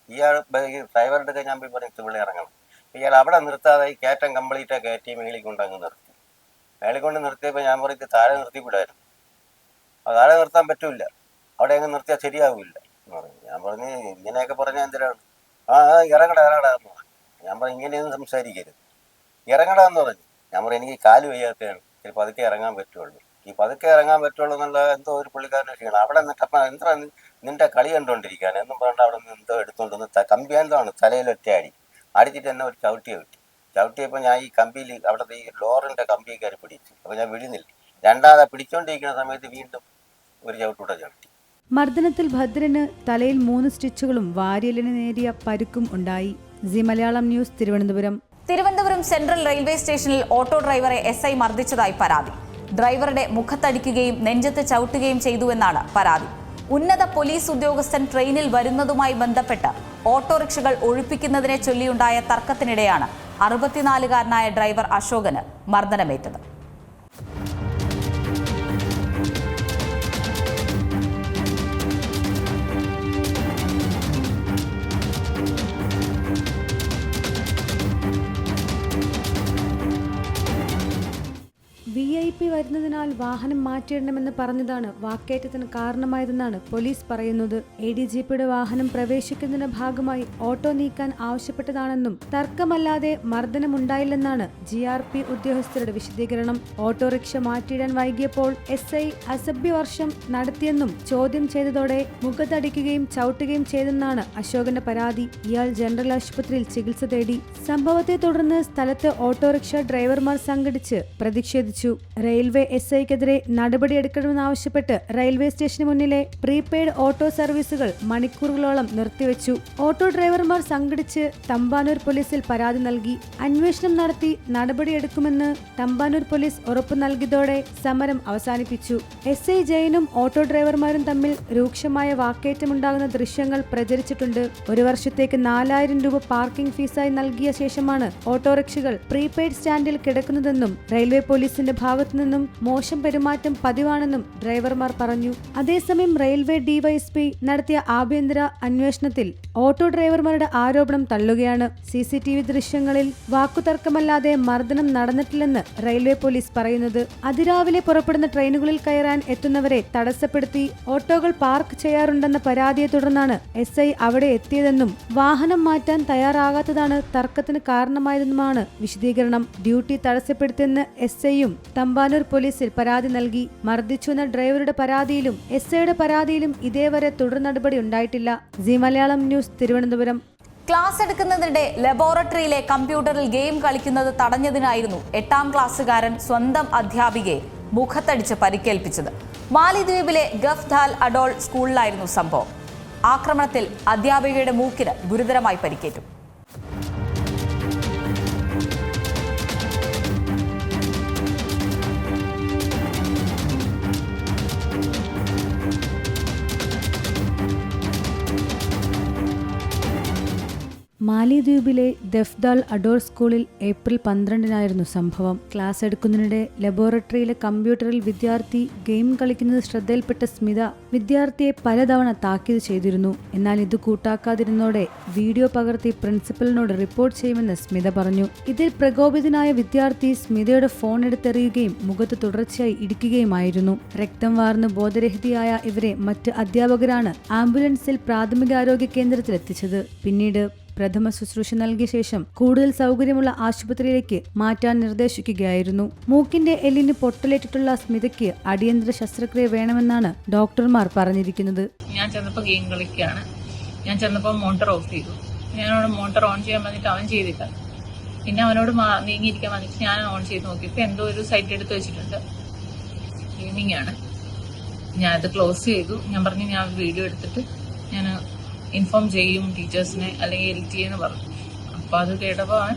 ഇയാൾ ഡ്രൈവറുടെ കൈ ഞാൻ പോയി പറഞ്ഞു ഇവിടെ ഇറങ്ങണം. ഇയാൾ അവിടെ നിർത്താതെ കയറ്റം കംപ്ലീറ്റ് കയറ്റി മേളിൽ കൊണ്ട് അങ്ങ് നിർത്തി. മേളിൽ കൊണ്ട് നിർത്തിയപ്പോൾ ഞാൻ പറയും താഴെ നിർത്തി വിടായിരുന്നു. അത് താഴെ നിർത്താൻ പറ്റൂല, അവിടെ അങ്ങ് നിർത്തിയാൽ ശരിയാവില്ല എന്ന് പറഞ്ഞു. ഞാൻ പറഞ്ഞ് ഇങ്ങനെയൊക്കെ പറഞ്ഞാൽ എന്തിനാണ്? ഇറങ്ങടാ എന്ന് പറഞ്ഞു. ഞാൻ പറഞ്ഞു ഇങ്ങനെയൊന്നും സംസാരിക്കരുത്, ഇറങ്ങടാ എന്ന് പറഞ്ഞു. ഞാൻ പറഞ്ഞു എനിക്ക് കാല് വയ്യാത്തതാണ്, ചിലപ്പോൾ പതുക്കെ ഇറങ്ങാൻ പറ്റുള്ളൂ. ഈ പതുക്കെ ഇറങ്ങാൻ പറ്റുള്ളൂ എന്നുള്ള എന്തോ ഒരു പുള്ളിക്കാരനെ ക്ഷീണം. അവിടെ നിന്നിട്ടപ്പം എന്താ നിന്റെ കളി കണ്ടുകൊണ്ടിരിക്കുകയാണ് എന്നും പറഞ്ഞിട്ട് അവിടെ നിന്ന് എന്തോ എടുത്തുകൊണ്ടുവന്ന് കമ്പി എന്താണ് തലയിലൊറ്റ അടിച്ചിട്ട് എന്നെ ഒരു ചവിട്ടി കിട്ടി. ചവിട്ടിയപ്പോൾ ഞാൻ ഈ കമ്പിയിൽ അവിടുത്തെ ഈ ലോറിൻ്റെ കമ്പി കയറി പിടിച്ചു. അപ്പോൾ ഞാൻ വിടുന്നില്ല. രണ്ടാമത് പിടിച്ചുകൊണ്ടിരിക്കുന്ന സമയത്ത് വീണ്ടും ഒരു ചവിട്ടൂടെ ചവിട്ടി. മർദ്ദനത്തിൽ ഭദ്രന് തലയിൽ 3 സ്റ്റിച്ചുകളും വാരിയലിന് നേരിയ പരുക്കും ഉണ്ടായി. C Malayalam news, Thiruvananthapuram. Thiruvananthapuram central railway സ്റ്റേഷനിൽ ഓട്ടോ ഡ്രൈവറെ SI മർദ്ദിച്ചതായി പരാതി. ഡ്രൈവറുടെ മുഖത്തടിക്കുകയും നെഞ്ചത്ത് ചവിട്ടുകയും ചെയ്തുവെന്നാണ് പരാതി. ഉന്നത പോലീസ് ഉദ്യോഗസ്ഥൻ ട്രെയിനിൽ വരുന്നതുമായി ബന്ധപ്പെട്ട് ഓട്ടോറിക്ഷകൾ ഒഴിപ്പിക്കുന്നതിനെ ചൊല്ലിയുണ്ടായ തർക്കത്തിനിടെയാണ് 64-കാരനായ ഡ്രൈവർ അശോകന് മർദ്ദനമേറ്റത്. VIP വരുന്നതിനാൽ വാഹനം മാറ്റിയിടണമെന്ന് പറഞ്ഞതാണ് വാക്കേറ്റത്തിന് കാരണമായതെന്നാണ് പോലീസ് പറയുന്നത്. ADGPയുടെ വാഹനം പ്രവേശിക്കുന്നതിന്റെ ഭാഗമായി ഓട്ടോ നീക്കാൻ ആവശ്യപ്പെട്ടതാണെന്നും തർക്കമല്ലാതെ മർദ്ദനമുണ്ടായില്ലെന്നാണ് GRP ഉദ്യോഗസ്ഥരുടെ വിശദീകരണം. ഓട്ടോറിക്ഷ മാറ്റിയിടാൻ വൈകിയപ്പോൾ SI അസഭ്യവർഷം നടത്തിയെന്നും ചോദ്യം ചെയ്തതോടെ മുഖത്തടിക്കുകയും ചവിട്ടുകയും ചെയ്തെന്നാണ് അശോകന്റെ പരാതി. ഇയാൾ ജനറൽ ആശുപത്രിയിൽ ചികിത്സ തേടി. സംഭവത്തെ തുടർന്ന് സ്ഥലത്ത് ഓട്ടോറിക്ഷ ഡ്രൈവർമാർ സംഘടിച്ച് പ്രതിഷേധിച്ചു. റെയിൽവേ SIക്കെതിരെ നടപടിയെടുക്കണമെന്നാവശ്യപ്പെട്ട് റെയിൽവേ സ്റ്റേഷന് മുന്നിലെ പ്രീപെയ്ഡ് ഓട്ടോ സർവീസുകൾ മണിക്കൂറുകളോളം നിർത്തിവെച്ചു. ഓട്ടോ ഡ്രൈവർമാർ സംഘടിച്ച് തമ്പാനൂർ പോലീസിൽ പരാതി നൽകി. അന്വേഷണം നടത്തി നടപടിയെടുക്കുമെന്ന് തമ്പാനൂർ പോലീസ് ഉറപ്പു നൽകിയതോടെ സമരം അവസാനിപ്പിച്ചു. SI ജയനും ഓട്ടോ ഡ്രൈവർമാരും തമ്മിൽ രൂക്ഷമായ വാക്കേറ്റമുണ്ടാകുന്ന ദൃശ്യങ്ങൾ പ്രചരിച്ചിട്ടുണ്ട്. 1 വർഷത്തേക്ക് 4000 രൂപ പാർക്കിംഗ് ഫീസായി നൽകിയ ശേഷമാണ് ഓട്ടോറിക്ഷകൾ പ്രീപെയ്ഡ് സ്റ്റാൻഡിൽ കിടക്കുന്നതെന്നും റെയിൽവേ പോലീസിന്റെ ഭാഗത്തുനിന്നും മോശം പെരുമാറ്റം പതിവാണെന്നും ഡ്രൈവർമാർ പറഞ്ഞു. അതേസമയം റെയിൽവേ DYSP നടത്തിയ ആഭ്യന്തര അന്വേഷണത്തിൽ ഓട്ടോ ഡ്രൈവർമാരുടെ ആരോപണം തള്ളുകയാണ്. CCTV ദൃശ്യങ്ങളിൽ വാക്കുതർക്കമല്ലാതെ മർദ്ദനം നടന്നിട്ടില്ലെന്ന് റെയിൽവേ പോലീസ് പറയുന്നത്. അതിരാവിലെ പുറപ്പെടുന്ന ട്രെയിനുകളിൽ കയറാൻ എത്തുന്നവരെ തടസ്സപ്പെടുത്തി ഓട്ടോകൾ പാർക്ക് ചെയ്യാറുണ്ടെന്ന പരാതിയെ തുടർന്നാണ് SI അവിടെ എത്തിയതെന്നും വാഹനം മാറ്റാൻ തയ്യാറാകാത്തതാണ് തർക്കത്തിന് കാരണമായതെന്നുമാണ് വിശദീകരണം. ഡ്യൂട്ടി തടസ്സപ്പെടുത്തിയെന്ന് SIയും തമ്പാനൂർ പോലീസിൽ പരാതി നൽകി. മർദ്ദിച്ചുവെന്ന ഡ്രൈവറുടെ പരാതിയിലും SIയുടെ പരാതിയിലും ഇതേവരെ തുടർ നടപടി ഉണ്ടായിട്ടില്ല. C Malayalam news, Thiruvananthapuram. Class എടുക്കുന്നതിനിടെ ലബോറട്ടറിയിലെ കമ്പ്യൂട്ടറിൽ ഗെയിം കളിക്കുന്നത് തടഞ്ഞതിനായിരുന്നു 8ാം ക്ലാസ്സുകാരൻ സ്വന്തം അധ്യാപികയെ മുഖത്തടിച്ച് പരിക്കേൽപ്പിച്ചത്. മാലിദ്വീപിലെ ഗഫ്ദാൽ അഡോൾ സ്കൂളിലായിരുന്നു സംഭവം. ആക്രമണത്തിൽ അധ്യാപികയുടെ മൂക്കിന് ഗുരുതരമായി പരിക്കേറ്റു. മാലിദ്വീപിലെ ദഫ്ദാൽ അഡോർ സ്കൂളിൽ ഏപ്രിൽ 12-നായിരുന്നു സംഭവം. ക്ലാസ് എടുക്കുന്നതിനിടെ ലബോറട്ടറിയിലെ കമ്പ്യൂട്ടറിൽ വിദ്യാർത്ഥി ഗെയിം കളിക്കുന്നത് ശ്രദ്ധയിൽപ്പെട്ട സ്മിത വിദ്യാർത്ഥിയെ പലതവണ താക്കീത് ചെയ്തിരുന്നു. എന്നാൽ ഇത് കൂട്ടാക്കാതിരുന്നതോടെ വീഡിയോ പകർത്തി പ്രിൻസിപ്പലിനോട് റിപ്പോർട്ട് ചെയ്യുമെന്ന് സ്മിത പറഞ്ഞു. ഇതിൽ പ്രകോപിതനായ വിദ്യാർത്ഥി സ്മിതയുടെ ഫോൺ എടുത്തെറിയുകയും മുഖത്ത് തുടർച്ചയായി ഇടിക്കുകയുമായിരുന്നു. രക്തം വാർന്ന് ബോധരഹിതയായ ഇവരെ മറ്റ് അധ്യാപകരാണ് ആംബുലൻസിൽ പ്രാഥമികാരോഗ്യ കേന്ദ്രത്തിലെത്തിച്ചത്. പിന്നീട് പ്രഥമ ശുശ്രൂഷ നൽകിയ ശേഷം കൂടുതൽ സൗകര്യമുള്ള ആശുപത്രിയിലേക്ക് മാറ്റാൻ നിർദ്ദേശിക്കുകയായിരുന്നു. മൂക്കിന്റെ എല്ലിന് പൊട്ടലേറ്റിട്ടുള്ള സ്മിതയ്ക്ക് അടിയന്തര ശസ്ത്രക്രിയ വേണമെന്നാണ് ഡോക്ടർമാർ പറഞ്ഞിരിക്കുന്നത്. ഞാൻ ചെന്നപ്പോൾ ഗെയിം കളിക്കുകയാണ്. ഞാൻ ചെന്നപ്പോൾ മോട്ടർ ഓഫ് ചെയ്തു. ഞാനോട് മോട്ടർ ഓൺ ചെയ്യാൻ പറഞ്ഞിട്ട് അവൻ ചെയ്തില്ല. പിന്നെ അവനോട് നീങ്ങിയിരിക്കാൻ പറഞ്ഞിട്ട് ഞാൻ ഓൺ ചെയ്ത് നോക്കിയപ്പോൾ എന്തോ ഒരു സൈറ്റ് എടുത്ത് വെച്ചിട്ടുണ്ട്. ഗെയിമിംഗ് ആണ്. ഞാനത് ക്ലോസ് ചെയ്തു. ഞാൻ പറഞ്ഞു ഞാൻ വീഡിയോ എടുത്തിട്ട് ഞാൻ ഇൻഫോം ചെയ്യും ടീച്ചേഴ്സിനെ അല്ലെങ്കിൽ LT എന്ന് പറഞ്ഞു. അപ്പോൾ അത് കേട്ടപ്പോൾ അവൻ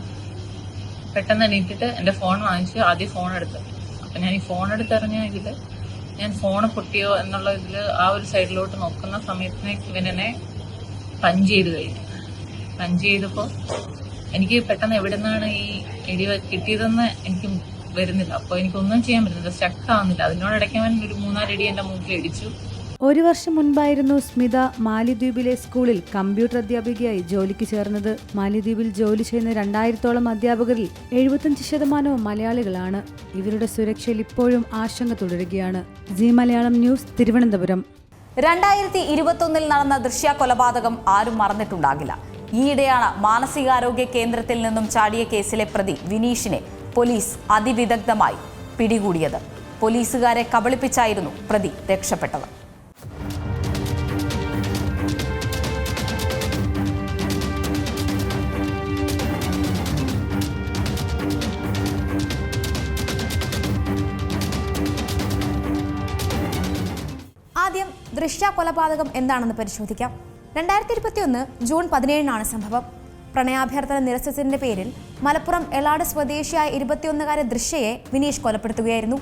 പെട്ടെന്ന് എണീറ്റിട്ട് എൻ്റെ ഫോൺ വാങ്ങിച്ച് ആദ്യം ഫോൺ എടുത്തു. അപ്പം ഞാൻ ഈ ഫോൺ എടുത്തെറിഞ്ഞ ഇതിൽ ഞാൻ ഫോൺ പൊട്ടിയോ എന്നുള്ള ഇതിൽ ആ ഒരു സൈഡിലോട്ട് നോക്കുന്ന സമയത്തിന് ഇവനെന്നെ പഞ്ച് ചെയ്ത് കഴിഞ്ഞു. പഞ്ച് ചെയ്തപ്പോൾ എനിക്ക് പെട്ടെന്ന് എവിടെ നിന്നാണ് ഈ ഇടി കിട്ടിയതെന്ന് എനിക്ക് വരുന്നില്ല. അപ്പോൾ എനിക്കൊന്നും ചെയ്യാൻ പറ്റുന്നില്ല, സ്റ്റക്ക് ആവുന്നില്ല. അതിനോടിടയ്ക്ക് അവൻ ഒരു 3-4 ഇടി എൻ്റെ മൂക്കിൽ ഇടിച്ചു. 1 വർഷം മുൻപായിരുന്നു സ്മിത മാലിദ്വീപിലെ സ്കൂളിൽ കമ്പ്യൂട്ടർ അധ്യാപികയായി ജോലിക്ക് ചേർന്നത്. മാലിദ്വീപിൽ ജോലി ചെയ്യുന്ന 2000-ഓളം അധ്യാപകരിൽ 75% മലയാളികളാണ്. ഇവരുടെ സുരക്ഷയിൽ ഇപ്പോഴും ആശങ്ക തുടരുകയാണ്. C Malayalam news, Thiruvananthapuram. 2021 നടന്ന ദൃശ്യ കൊലപാതകം ആരും മറന്നിട്ടുണ്ടാകില്ല. ഈയിടെയാണ് മാനസികാരോഗ്യ കേന്ദ്രത്തിൽ നിന്നും ചാടിയ കേസിലെ പ്രതി വിനീഷിനെ പോലീസ് അതിവിദഗ്ധമായി പിടികൂടിയത്. പോലീസുകാരെ കബളിപ്പിച്ചായിരുന്നു പ്രതി രക്ഷപ്പെട്ടത്. ആദ്യം ദൃശ്യ കൊലപാതകം എന്താണെന്ന് പരിശോധിക്കാം. 2021 ജൂൺ 17-നാണ് സംഭവം. പ്രണയാഭ്യർത്ഥന നിരസിച്ചതിന്റെ പേരിൽ മലപ്പുറം എളാട് സ്വദേശിയായ 21-കാരി ദൃശ്യയെ വിനീഷ് കൊലപ്പെടുത്തുകയായിരുന്നു.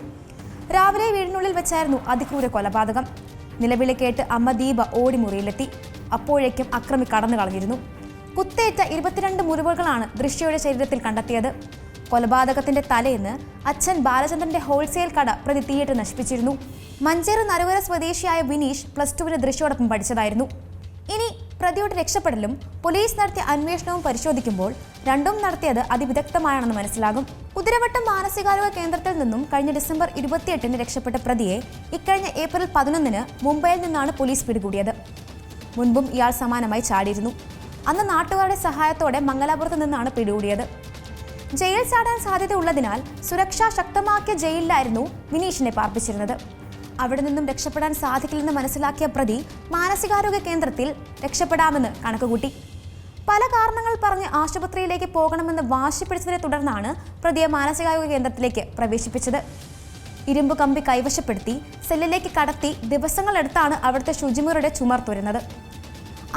രാവിലെ വീടിനുള്ളിൽ വെച്ചായിരുന്നു അതിക്രൂര കൊലപാതകം. നിലവിളി കേട്ട് അമ്മ ദീപ ഓടി മുറിയിലെത്തി. അപ്പോഴേക്കും അക്രമി കടന്നു കളഞ്ഞിരുന്നു. കുത്തേറ്റ 22 മുറിവുകളാണ് ദൃശ്യയുടെ ശരീരത്തിൽ കണ്ടെത്തിയത്. കൊലപാതകത്തിന്റെ തലേന്ന് അച്ഛൻ ബാലചന്ദ്രന്റെ ഹോൾസെയിൽ കട പ്രതി തീയിട്ട് നശിപ്പിച്ചിരുന്നു. മഞ്ചേരി നരവര സ്വദേശിയായ വിനീഷ് +2 ദൃശ്യോടൊപ്പം പഠിച്ചതായിരുന്നു. ഇനി പ്രതിയുടെ രക്ഷപ്പെടലും പോലീസ് നടത്തിയ അന്വേഷണവും പരിശോധിക്കുമ്പോൾ രണ്ടും നടത്തിയത് അതിവിദഗ്ധമാണെന്ന് മനസ്സിലാകും. കുതിരവട്ടം മാനസികാരോഗ്യ കേന്ദ്രത്തിൽ നിന്നും കഴിഞ്ഞ ഡിസംബർ 28-ന് രക്ഷപ്പെട്ട പ്രതിയെ ഇക്കഴിഞ്ഞ ഏപ്രിൽ 11-ന് മുംബൈയിൽ നിന്നാണ് പോലീസ് പിടികൂടിയത്. മുൻപും ഇയാൾ സമാനമായി ചാടിയിരുന്നു. അന്ന് നാട്ടുകാരുടെ സഹായത്തോടെ മംഗലാപുരത്ത് നിന്നാണ് പിടികൂടിയത്. ജയിൽ ചാടാൻ സാധ്യതയുള്ളതിനാൽ സുരക്ഷ ശക്തമാക്കിയ ജയിലിലായിരുന്നു വിനീഷിനെ പാർപ്പിച്ചിരുന്നത്. അവിടെ നിന്നും രക്ഷപ്പെടാൻ സാധിക്കില്ലെന്ന് മനസ്സിലാക്കിയ പ്രതി മാനസികാരോഗ്യ കേന്ദ്രത്തിൽ രക്ഷപ്പെടാമെന്ന് കണക്കുകൂട്ടി. പല കാരണങ്ങൾ പറഞ്ഞ് ആശുപത്രിയിലേക്ക് പോകണമെന്ന് വാശി പിടിച്ചതിനെ തുടർന്നാണ് പ്രതിയെ മാനസികാരോഗ്യ കേന്ദ്രത്തിലേക്ക് പ്രവേശിപ്പിച്ചത്. ഇരുമ്പ് കമ്പി കൈവശപ്പെടുത്തി സെല്ലിലേക്ക് കടത്തി ദിവസങ്ങളെടുത്താണ് അവിടുത്തെ ശുചിമുറിയുടെ ചുമർ തുരന്നത്.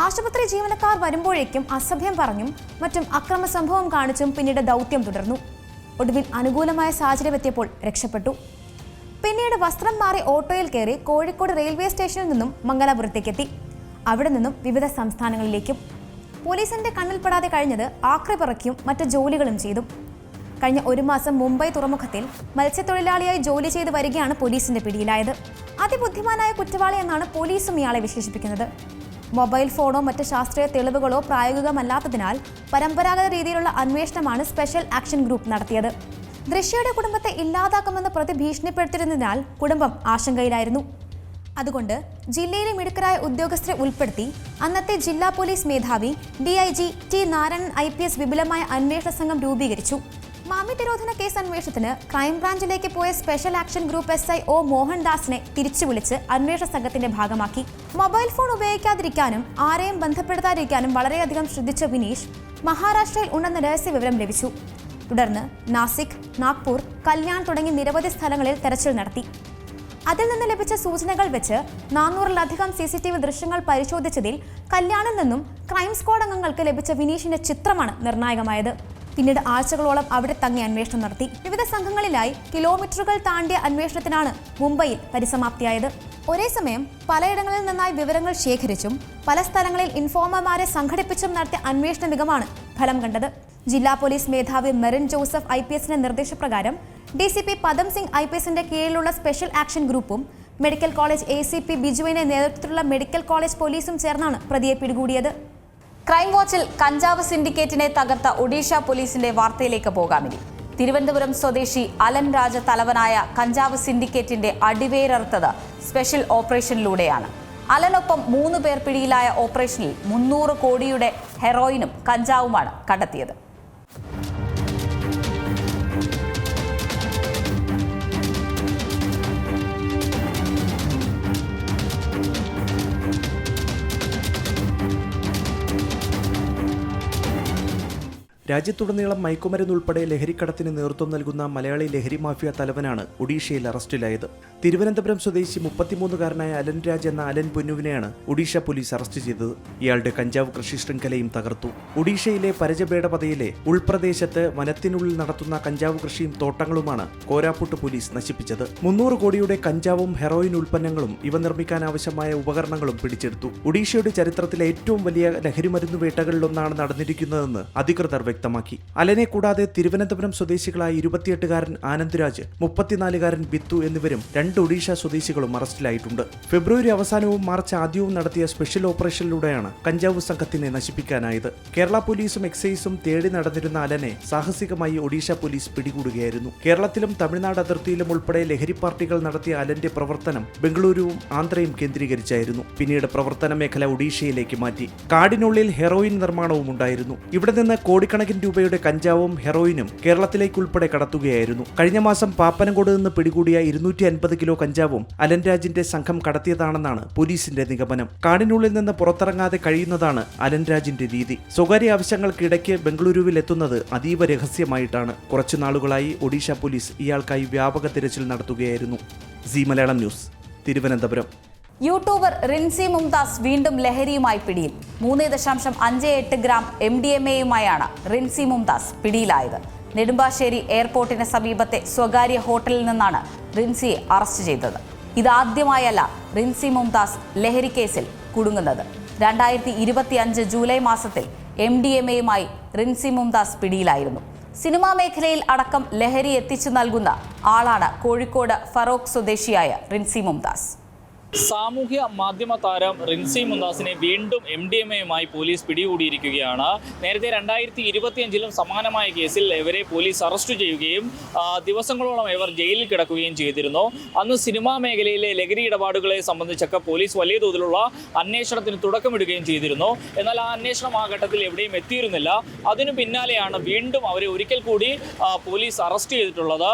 ആശുപത്രി ജീവനക്കാർ വരുമ്പോഴേക്കും അസഭ്യം പറഞ്ഞും മറ്റും അക്രമ സംഭവം കാണിച്ചും പിന്നീട് ദൗത്യം തുടർന്നു. ഒടുവിൽ അനുകൂലമായ സാഹചര്യമെത്തിയപ്പോൾ രക്ഷപ്പെട്ടു. പിന്നീട് വസ്ത്രം മാറി ഓട്ടോയിൽ കയറി കോഴിക്കോട് റെയിൽവേ സ്റ്റേഷനിൽ നിന്നും മംഗലാപുരത്തേക്കെത്തി. അവിടെ നിന്നും വിവിധ സംസ്ഥാനങ്ങളിലേക്കും. പോലീസിന്റെ കണ്ണിൽപ്പെടാതെ കഴിഞ്ഞത് ആക്രിപിറക്കിയും മറ്റ് ജോലികളും ചെയ്തു. കഴിഞ്ഞ 1 മാസം മുംബൈ തുറമുഖത്തിൽ മത്സ്യത്തൊഴിലാളിയായി ജോലി ചെയ്ത് വരികയാണ് പോലീസിന്റെ പിടിയിലായത്. അതിബുദ്ധിമാനായ കുറ്റവാളി എന്നാണ് പോലീസും ഇയാളെ വിശേഷിപ്പിക്കുന്നത്. മൊബൈൽ ഫോണോ മറ്റ് ശാസ്ത്രീയ തെളിവുകളോ പ്രായോഗികമല്ലാത്തതിനാൽ പരമ്പരാഗത രീതിയിലുള്ള അന്വേഷണമാണ് സ്പെഷ്യൽ ആക്ഷൻ ഗ്രൂപ്പ് നടത്തിയത്. ദൃശ്യയുടെ കുടുംബത്തെ ഇല്ലാതാക്കുമെന്ന് പ്രതി ഭീഷണിപ്പെടുത്തിയിരുന്നതിനാൽ കുടുംബം ആശങ്കയിലായിരുന്നു. അതുകൊണ്ട് ജില്ലയിലെ മിടുക്കരായ ഉദ്യോഗസ്ഥരെ ഉൾപ്പെടുത്തി അന്നത്തെ ജില്ലാ പോലീസ് മേധാവി DIG T നാരായണൻ IPS വിപുലമായ അന്വേഷണ സംഘം രൂപീകരിച്ചു. മാമി തിരോധന കേസ് അന്വേഷണത്തിന് ക്രൈംബ്രാഞ്ചിലേക്ക് പോയ special action group SI O മോഹൻദാസിനെ തിരിച്ചു വിളിച്ച് അന്വേഷണ സംഘത്തിന്റെ ഭാഗമാക്കി. മൊബൈൽ ഫോൺ ഉപയോഗിക്കാതിരിക്കാനും ആരെയും ബന്ധപ്പെടുത്താതിരിക്കാനും വളരെയധികം ശ്രദ്ധിച്ച വിനീഷ് മഹാരാഷ്ട്രയിൽ ഉണ്ടെന്ന രഹസ്യ വിവരം ലഭിച്ചു. തുടർന്ന് നാസിക്, നാഗ്പൂർ, കല്യാൺ തുടങ്ങി നിരവധി സ്ഥലങ്ങളിൽ തെരച്ചിൽ നടത്തി. അതിൽ നിന്ന് ലഭിച്ച സൂചനകൾ വെച്ച് 400-ലധികം CCTV ദൃശ്യങ്ങൾ പരിശോധിച്ചതിൽ കല്യാണിൽ നിന്നും ക്രൈം സ്ക്വാഡ് അംഗങ്ങൾക്ക് ലഭിച്ച വിനീഷിന്റെ ചിത്രമാണ് നിർണായകമായത്. പിന്നീട് ആഴ്ചകളോളം അവിടെ തങ്ങി അന്വേഷണം നടത്തി. വിവിധ സംഘങ്ങളിലായി കിലോമീറ്ററുകൾ താണ്ടിയ അന്വേഷണത്തിനാണ് മുംബൈയിൽ പരിസമാപ്തിയായത്. ഒരേ സമയം പലയിടങ്ങളിൽ നിന്നായി വിവരങ്ങൾ ശേഖരിച്ചും പല സ്ഥലങ്ങളിൽ ഇൻഫോമർമാരെ സംഘടിപ്പിച്ചും നടത്തിയ അന്വേഷണ മികവാണ് ഫലം കണ്ടത്. ജില്ലാ പോലീസ് മേധാവി മെറിൻ ജോസഫ് IPSന്റെ നിർദ്ദേശപ്രകാരം DCP പദം സിംഗ് IPSന്റെ കീഴിലുള്ള സ്പെഷ്യൽ ആക്ഷൻ ഗ്രൂപ്പും മെഡിക്കൽ കോളേജ് ACP ബിജുവിന്റെ നേതൃത്വത്തിലുള്ള മെഡിക്കൽ കോളേജ് പോലീസും ചേർന്നാണ് പ്രതിയെ പിടികൂടിയത്. ക്രൈം വാച്ചിൽ കഞ്ചാവ് സിൻഡിക്കേറ്റിനെ തകർത്ത ഒഡീഷ പോലീസിന്റെ വാർത്തയിലേക്ക് പോകാമിനി. തിരുവനന്തപുരം സ്വദേശി അലൻ രാജ തലവനായ കഞ്ചാവ് സിൻഡിക്കേറ്റിന്റെ അടിവേരറുത്തത് സ്പെഷ്യൽ ഓപ്പറേഷനിലൂടെയാണ്. അലനൊപ്പം 3 പേർ പിടിയിലായ ഓപ്പറേഷനിൽ 300 കോടിയുടെ ഹെറോയിനും കഞ്ചാവുമാണ് കണ്ടെത്തിയത്. രാജ്യത്തുടനീളം മയക്കുമരുന്ന് ഉൾപ്പെടെ ലഹരിക്കടത്തിന് നേതൃത്വം നൽകുന്ന മലയാളി ലഹരി മാഫിയ തലവനാണ് ഒഡീഷയിൽ അറസ്റ്റിലായത്. തിരുവനന്തപുരം സ്വദേശി 33-കാരനായ അലൻ രാജ് എന്ന അലൻ പൊന്നുവിനെയാണ് ഒഡീഷ പോലീസ് അറസ്റ്റ് ചെയ്തത്. ഇയാളുടെ കഞ്ചാവ് കൃഷി ശൃംഖലയും തകർത്തു. ഒഡീഷയിലെ പരജബേഡപതയിലെ ഉൾപ്രദേശത്ത് വനത്തിനുള്ളിൽ നടത്തുന്ന കഞ്ചാവ് കൃഷിയും തോട്ടങ്ങളുമാണ് കോരാപ്പുട്ട് പോലീസ് നശിപ്പിച്ചത്. 300 കോടിയുടെ കഞ്ചാവും ഹെറോയിൻ ഉൽപ്പന്നങ്ങളും ഇവ നിർമ്മിക്കാനാവശ്യമായ ഉപകരണങ്ങളും പിടിച്ചെടുത്തു. ഒഡീഷയുടെ ചരിത്രത്തിലെ ഏറ്റവും വലിയ ലഹരിമരുന്ന് വേട്ടകളിലൊന്നാണ് നടന്നിരിക്കുന്നതെന്ന് അധികൃതർ വ്യക്തമാക്കി. അലനെ കൂടാതെ തിരുവനന്തപുരം സ്വദേശികളായ 28-കാരൻ ആനന്ദ് രാജ്, 34-കാരൻ ബിത്തു എന്നിവരും 2 ഒഡീഷ സ്വദേശികളും അറസ്റ്റിലായിട്ടുണ്ട്. ഫെബ്രുവരി അവസാനവും മാർച്ച് ആദ്യവും നടത്തിയ സ്പെഷ്യൽ ഓപ്പറേഷനിലൂടെയാണ് കഞ്ചാവ് സംഘത്തിനെ നശിപ്പിക്കാനായത്. കേരള പോലീസും എക്സൈസും തേടി നടന്നിരുന്ന അലനെ സാഹസികമായി ഒഡീഷ പോലീസ് പിടികൂടുകയായിരുന്നു. കേരളത്തിലും തമിഴ്നാട് അതിർത്തിയിലും ഉൾപ്പെടെ ലഹരി പാർട്ടികൾ നടത്തിയ അലന്റെ പ്രവർത്തനം ബംഗളൂരുവും ആന്ധ്രയും കേന്ദ്രീകരിച്ചായിരുന്നു. പിന്നീട് പ്രവർത്തന മേഖല ഒഡീഷയിലേക്ക് മാറ്റി. കാടിനുള്ളിൽ ഹെറോയിൻ നിർമ്മാണവും ഉണ്ടായിരുന്നു. ഇവിടെ നിന്ന് കോടിക്കണക്കിന് രൂപയുടെ കഞ്ചാവും ഹെറോയിനും കേരളത്തിലേക്കുൾപ്പെടെ കടത്തുകയായിരുന്നു. കഴിഞ്ഞ മാസം പാപ്പനംകോട് നിന്ന് പിടികൂടിയ 250 കിലോ കഞ്ചാവും അലൻ രാജിന്റെ സംഘം കടത്തിയതാണെന്നാണ് പോലീസിന്റെ നിഗമനം. കാടിനുള്ളിൽ നിന്ന് പുറത്തിറങ്ങാതെ കഴിയുന്നതാണ് അലൻ രാജിന്റെ രീതി. സ്വകാര്യ ആവശ്യങ്ങൾക്കിടയ്ക്ക് ബംഗളൂരുവിൽ എത്തുന്നത് അതീവ രഹസ്യമായിട്ടാണ്. കുറച്ചു നാളുകളായി ഒഡീഷ പോലീസ് ഇയാൾക്കായി വ്യാപക തിരച്ചിൽ നടത്തുകയായിരുന്നു. C Malayalam news, Thiruvananthapuram. YouTuber Rinsy Mumtaz വീണ്ടും ലഹരിയുമായി പിടിയിൽ. 3.58 ഗ്രാം MDMAയുമായാണ് റിൻസി മുംതാസ് പിടിയിലായത്. നെടുമ്പാശ്ശേരി എയർപോർട്ടിന് സമീപത്തെ സ്വകാര്യ ഹോട്ടലിൽ നിന്നാണ് റിൻസിയെ അറസ്റ്റ് ചെയ്തത്. ഇതാദ്യമായല്ല റിൻസി മുംതാസ് ലഹരി കേസിൽ കുടുങ്ങുന്നത്. 2025 ജൂലൈ മാസത്തിൽ MDMAയുമായി റിൻസി മുംതാസ് പിടിയിലായിരുന്നു. സിനിമാ മേഖലയിൽ അടക്കം ലഹരി എത്തിച്ചു നൽകുന്ന ആളാണ് കോഴിക്കോട് ഫറോക്ക് സ്വദേശിയായ റിൻസി മുംതാസ്. സാമൂഹ്യ മാധ്യമ താരം റിൻസി മുന്താസിനെ വീണ്ടും MDMAയുമായി പോലീസ് പിടികൂടിയിരിക്കുകയാണ്. നേരത്തെ 2025 സമാനമായ കേസിൽ ഇവരെ പോലീസ് അറസ്റ്റ് ചെയ്യുകയും ദിവസങ്ങളോളം ഇവർ ജയിലിൽ കിടക്കുകയും ചെയ്തിരുന്നു. അന്ന് സിനിമാ മേഖലയിലെ ലഹരി ഇടപാടുകളെ സംബന്ധിച്ചൊക്കെ പോലീസ് വലിയ തോതിലുള്ള അന്വേഷണത്തിന് തുടക്കമിടുകയും ചെയ്തിരുന്നു. എന്നാൽ ആ അന്വേഷണം ആ ഘട്ടത്തിൽ എവിടെയും എത്തിയിരുന്നില്ല. അതിനു പിന്നാലെയാണ് വീണ്ടും അവരെ ഒരിക്കൽ കൂടി പോലീസ് അറസ്റ്റ് ചെയ്തിട്ടുള്ളത്.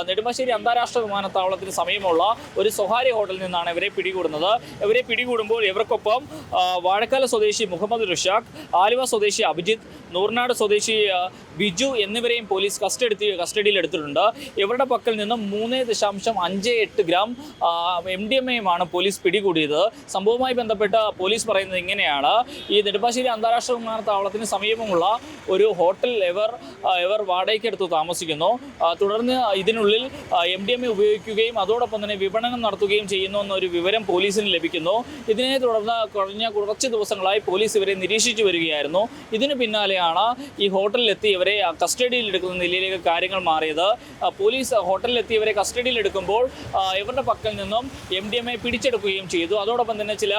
നെടുമ്പാശ്ശേരി അന്താരാഷ്ട്ര വിമാനത്താവളത്തിന് സമീപമുള്ള ഒരു സ്വകാര്യ ഹോട്ടലിൽ നിന്നാണ് ഇവരെ പിടികൂടുന്നത്. ഇവരെ പിടികൂടുമ്പോൾ ഇവർക്കൊപ്പം വാഴക്കാല സ്വദേശി മുഹമ്മദ് റുഷാഖ്, ആലുവ സ്വദേശി അഭിജിത്ത്, നൂർനാട് സ്വദേശി ബിജു എന്നിവരെയും പോലീസ് കസ്റ്റഡിയിൽ എടുത്തിട്ടുണ്ട്. ഇവരുടെ പക്കൽ നിന്നും 3.58 ഗ്രാം MDMAയുമാണ് പോലീസ് പിടികൂടിയത്. സംഭവവുമായി ബന്ധപ്പെട്ട് പോലീസ് പറയുന്നത് ഇങ്ങനെയാണ്: ഈ നെടുമ്പാശ്ശേരി അന്താരാഷ്ട്ര വിമാനത്താവളത്തിന് സമീപമുള്ള ഒരു ഹോട്ടൽ ഇവർ വാടകയ്ക്കെടുത്ത് താമസിക്കുന്നു. തുടർന്ന് ഇതിനുള്ളിൽ MDMA ഉപയോഗിക്കുകയും അതോടൊപ്പം തന്നെ വിപണനം നടത്തുകയും ചെയ്യുന്നു എന്നൊരു വിവരം പോലീസിന് ലഭിക്കുന്നു. ഇതിനെ തുടർന്ന് കഴിഞ്ഞ കുറച്ച് ദിവസങ്ങളായി പോലീസ് ഇവരെ നിരീക്ഷിച്ചു വരികയായിരുന്നു. ഇതിന് പിന്നാലെയാണ് ഈ ഹോട്ടലിലെത്തി ഇവരെ കസ്റ്റഡിയിലെടുക്കുന്ന നിലയിലേക്ക് കാര്യങ്ങൾ മാറിയത്. പോലീസ് ഹോട്ടലിലെത്തി ഇവരെ കസ്റ്റഡിയിലെടുക്കുമ്പോൾ ഇവരുടെ പക്കൽ നിന്നും MDMA പിടിച്ചെടുക്കുകയും ചെയ്തു. അതോടൊപ്പം തന്നെ ചില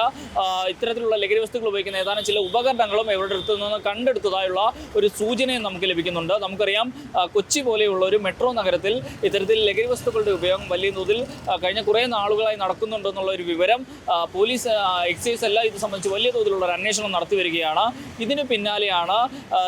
ഇത്തരത്തിലുള്ള ലഹരി വസ്തുക്കൾ ഉപയോഗിക്കുന്ന ഏതാനും ചില ഉപകരണങ്ങളും ഇവരുടെ അടുത്ത് നിന്ന് കണ്ടെടുത്തതായുള്ള ഒരു സൂചനയും നമുക്ക് ലഭിക്കുന്നുണ്ട്. നമുക്കറിയാം, കൊച്ചി പോലെയുള്ള ഒരു മെട്രോ നഗരത്തിൽ ഇത്തരത്തിൽ ലഹരി വസ്തുക്കളുടെ ഉപയോഗം വലിയ തോതിൽ കഴിഞ്ഞ കുറേ നാളുകളായി നടക്കുന്നുണ്ടെന്നുള്ള ഒരു വിവരം പോലീസ് എക്സൈസ് എല്ലാം ഇത് സംബന്ധിച്ച് വലിയ തോതിലുള്ള ഒരു അന്വേഷണം നടത്തി വരികയാണ്. ഇതിന് പിന്നാലെയാണ്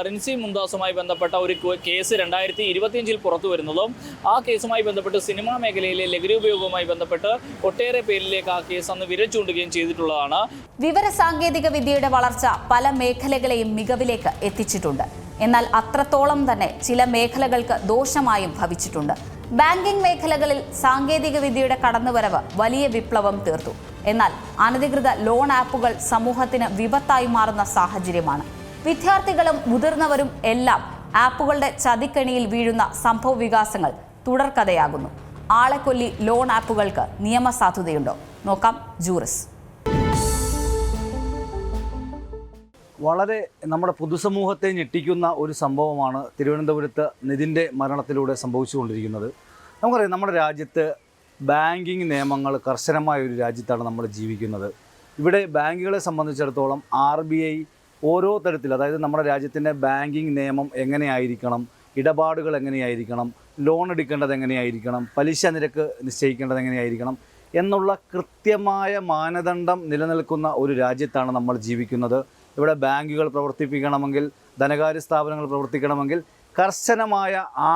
റിൻസി മുന്താസുമായി ബന്ധപ്പെട്ട ഒരു കേസ് 2025 പുറത്തു വരുന്നതും ആ കേസുമായി ബന്ധപ്പെട്ട് സിനിമാ മേഖലയിലെ ലഹരി ഉപയോഗവുമായി ബന്ധപ്പെട്ട് ഒട്ടേറെ പേരിലേക്ക് ആ കേസ് അന്ന് വിരൽ ചൂണ്ടുകയും ചെയ്തിട്ടുള്ളതാണ്. വിവര സാങ്കേതിക വിദ്യയുടെ വളർച്ച പല മേഖലകളെയും മികവിലേക്ക് എത്തിച്ചിട്ടുണ്ട്. എന്നാൽ അത്രത്തോളം തന്നെ ചില മേഖലകൾക്ക് ദോഷമായും ഭവിച്ചിട്ടുണ്ട്. ബാങ്കിംഗ് മേഖലകളിൽ സാങ്കേതിക വിദ്യയുടെ കടന്നുവരവ് വലിയ വിപ്ലവം തീർത്തു. എന്നാൽ അനധികൃത ലോൺ ആപ്പുകൾ സമൂഹത്തിന് വിപത്തായി മാറുന്ന സാഹചര്യമാണ്. വിദ്യാർത്ഥികളും മുതിർന്നവരും എല്ലാം ആപ്പുകളുടെ ചതിക്കണിയിൽ വീഴുന്ന സംഭവ വികാസങ്ങൾ തുടർക്കഥയാകുന്നു. ആളെക്കൊല്ലി ലോൺ ആപ്പുകൾക്ക് നിയമസാധുതയുണ്ടോ? നോക്കാം ജൂറിസ്. വളരെ നമ്മുടെ പൊതുസമൂഹത്തെ ഞെട്ടിക്കുന്ന ഒരു സംഭവമാണ് തിരുവനന്തപുരത്ത് നിതിൻ്റെ മരണത്തിലൂടെ സംഭവിച്ചുകൊണ്ടിരിക്കുന്നത്. നമുക്കറിയാം, നമ്മുടെ രാജ്യത്ത് ബാങ്കിങ് നിയമങ്ങൾ കർശനമായ ഒരു രാജ്യത്താണ് നമ്മൾ ജീവിക്കുന്നത്. ഇവിടെ ബാങ്കുകളെ സംബന്ധിച്ചിടത്തോളം RBI ഓരോ തരത്തിൽ, അതായത് നമ്മുടെ രാജ്യത്തിൻ്റെ ബാങ്കിങ് നിയമം എങ്ങനെയായിരിക്കണം, ഇടപാടുകൾ എങ്ങനെയായിരിക്കണം, ലോൺ എടുക്കേണ്ടത് എങ്ങനെയായിരിക്കണം, പലിശ നിരക്ക് നിശ്ചയിക്കേണ്ടത് എങ്ങനെയായിരിക്കണം എന്നുള്ള കൃത്യമായ മാനദണ്ഡം നിലനിൽക്കുന്ന ഒരു രാജ്യത്താണ് നമ്മൾ ജീവിക്കുന്നത്. ഇവിടെ ബാങ്കുകൾ പ്രവർത്തിപ്പിക്കണമെങ്കിൽ, ധനകാര്യ സ്ഥാപനങ്ങൾ പ്രവർത്തിക്കണമെങ്കിൽ കർശനമായ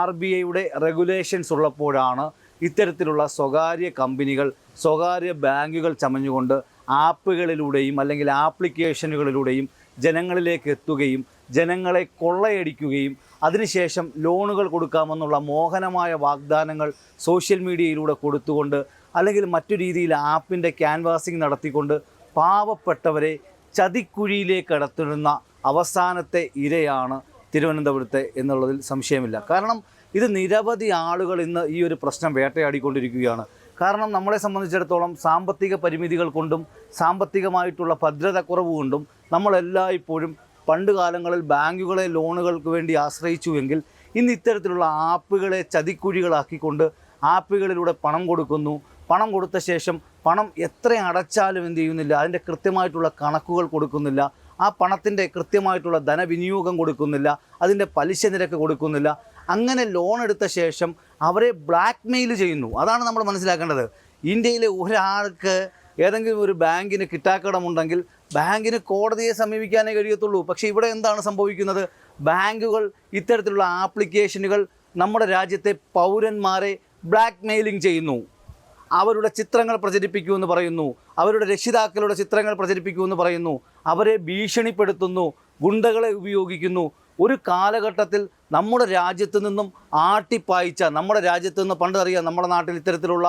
RBIയുടെ റെഗുലേഷൻസ് ഉള്ളപ്പോഴാണ് ഇത്തരത്തിലുള്ള സ്വകാര്യ കമ്പനികൾ, സ്വകാര്യ ബാങ്കുകൾ ചമഞ്ഞുകൊണ്ട് ആപ്പുകളിലൂടെയും അല്ലെങ്കിൽ ആപ്ലിക്കേഷനുകളിലൂടെയും ജനങ്ങളിലേക്ക് എത്തുകയും ജനങ്ങളെ കൊള്ളയടിക്കുകയും അതിനുശേഷം ലോണുകൾ കൊടുക്കാമെന്നുള്ള മോഹനമായ വാഗ്ദാനങ്ങൾ സോഷ്യൽ മീഡിയയിലൂടെ കൊടുത്തുകൊണ്ട് അല്ലെങ്കിൽ മറ്റു രീതിയിൽ ആപ്പിൻ്റെ ക്യാൻവാസിങ് നടത്തിക്കൊണ്ട് പാവപ്പെട്ടവരെ ചതിക്കുഴിയിലേക്ക് കടത്തുന്ന അവസാനത്തെ ഇരയാണ് തിരുവനന്തപുരത്തെ എന്നുള്ളതിൽ സംശയമില്ല. കാരണം ഇത് നിരവധി ആളുകൾ ഇന്ന് ഈ ഒരു പ്രശ്നം വേട്ടയാടിക്കൊണ്ടിരിക്കുകയാണ്. കാരണം നമ്മളെ സംബന്ധിച്ചിടത്തോളം സാമ്പത്തിക പരിമിതികൾ കൊണ്ടും സാമ്പത്തികമായിട്ടുള്ള ഭദ്രത കുറവ് കൊണ്ടും നമ്മളെല്ലായ്പ്പോഴും പണ്ട് കാലങ്ങളിൽ ബാങ്കുകളെ ലോണുകൾക്ക് വേണ്ടി ആശ്രയിച്ചുവെങ്കിൽ ഇന്ന് ഇത്തരത്തിലുള്ള ആപ്പുകളെ ചതിക്കുഴികളാക്കിക്കൊണ്ട് ആപ്പുകളിലൂടെ പണം കൊടുക്കുന്നു. പണം കൊടുത്ത ശേഷം പണം എത്ര അടച്ചാലും എന്ത് ചെയ്യുന്നില്ല, അതിൻ്റെ കൃത്യമായിട്ടുള്ള കണക്കുകൾ കൊടുക്കുന്നില്ല, ആ പണത്തിൻ്റെ കൃത്യമായിട്ടുള്ള ധനവിനിയോഗം കൊടുക്കുന്നില്ല, അതിൻ്റെ പലിശ നിരക്ക് കൊടുക്കുന്നില്ല. അങ്ങനെ ലോൺ എടുത്ത ശേഷം അവരെ ബ്ലാക്ക് മെയിൽ ചെയ്യുന്നു. അതാണ് നമ്മൾ മനസ്സിലാക്കേണ്ടത്. ഇന്ത്യയിലെ ഒരാൾക്ക് ഏതെങ്കിലും ഒരു ബാങ്കിന് കിട്ടാക്കടമുണ്ടെങ്കിൽ ബാങ്കിന് കോടതിയെ സമീപിക്കാനേ കഴിയത്തുള്ളൂ. പക്ഷേ ഇവിടെ എന്താണ് സംഭവിക്കുന്നത്? ബാങ്കുകൾ ഇത്തരത്തിലുള്ള ആപ്ലിക്കേഷനുകൾ നമ്മുടെ രാജ്യത്തെ പൗരന്മാരെ ബ്ലാക്ക് മെയിലിംഗ് ചെയ്യുന്നു. അവരുടെ ചിത്രങ്ങൾ പ്രചരിപ്പിക്കുമെന്ന് പറയുന്നു, അവരുടെ രക്ഷിതാക്കളുടെ ചിത്രങ്ങൾ പ്രചരിപ്പിക്കുമെന്ന് പറയുന്നു, അവരെ ഭീഷണിപ്പെടുത്തുന്നു, ഗുണ്ടകളെ ഉപയോഗിക്കുന്നു. ഒരു കാലഘട്ടത്തിൽ നമ്മുടെ രാജ്യത്ത് നിന്നും ആട്ടിപ്പായിച്ച, നമ്മുടെ രാജ്യത്ത് നിന്ന് പണ്ട് അറിയാം, നമ്മുടെ നാട്ടിൽ ഇത്തരത്തിലുള്ള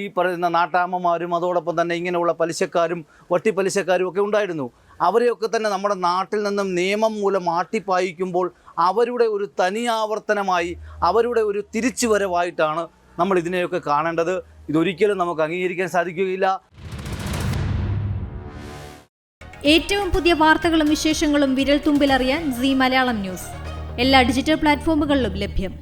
ഈ പറയുന്ന നാട്ടാമ്മമാരും അതോടൊപ്പം തന്നെ ഇങ്ങനെയുള്ള പലിശക്കാരും വട്ടിപ്പലിശക്കാരും ഒക്കെ ഉണ്ടായിരുന്നു. അവരെയൊക്കെ തന്നെ നമ്മുടെ നാട്ടിൽ നിന്നും നിയമം മൂലം ആട്ടിപ്പായിക്കുമ്പോൾ അവരുടെ ഒരു തനിയാവർത്തനമായി, അവരുടെ ഒരു തിരിച്ചുവരവായിട്ടാണ് നമ്മൾ ഇതിനെയൊക്കെ കാണേണ്ടത്. ഇതൊരിക്കലും നമുക്ക് അംഗീകരിക്കാൻ സാധിക്കുകയില്ല. ഏറ്റവും പുതിയ വാർത്തകളും വിശേഷങ്ങളും വിരൽ തുമ്പിലറിയാൻ സീ മലയാളം ന്യൂസ് എല്ലാ ഡിജിറ്റൽ പ്ലാറ്റ്ഫോമുകളിലും ലഭ്യം.